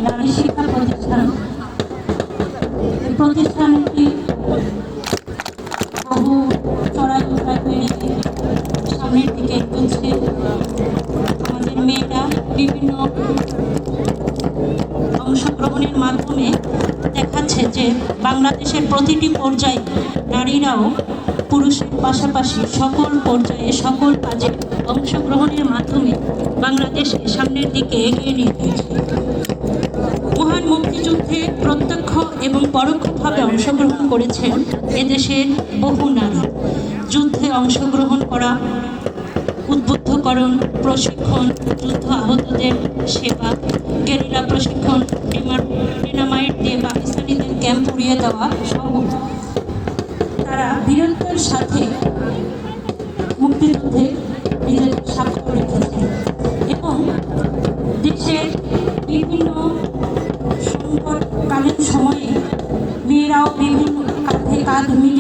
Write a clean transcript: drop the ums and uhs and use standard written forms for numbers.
নারী শিক্ষা প্রতিষ্ঠান। এই প্রতিষ্ঠানটি বহু চড়াই উঠাই পেরিয়ে সামনের দিকে এগোচ্ছে। আমাদের মেয়েরা বিভিন্ন অংশগ্রহণের মাধ্যমে দেখাচ্ছে যে বাংলাদেশের প্রতিটি পর্যায়ে নারীরাও পুরুষের পাশাপাশি সকল পর্যায়ে সকল কাজে অংশগ্রহণের মাধ্যমে বাংলাদেশকে সামনের দিকে এগিয়ে নিয়ে গেছে। মহান মুক্তিযুদ্ধে প্রত্যক্ষ এবং পরোক্ষভাবে অংশগ্রহণ করেছেন এদেশের বহু নারী। যুদ্ধে অংশগ্রহণ করা, উদ্বুদ্ধকরণ, প্রশিক্ষণ, যুদ্ধ আহতদের সেবা, গেরিলা প্রশিক্ষণ, ডিনামাইট দিয়ে পাকিস্তানিদের ক্যাম্প উড়িয়ে দেওয়া সহ তারা বীরত্বের সাথে মুক্তিযুদ্ধে নিজেদের সাক্ষ্য রেখেছেন এবং দেশের বিভিন্ন সংকটকালীন সময়ে মেয়েরাও বিভিন্ন কাঁধে কাঁধ মিলিয়ে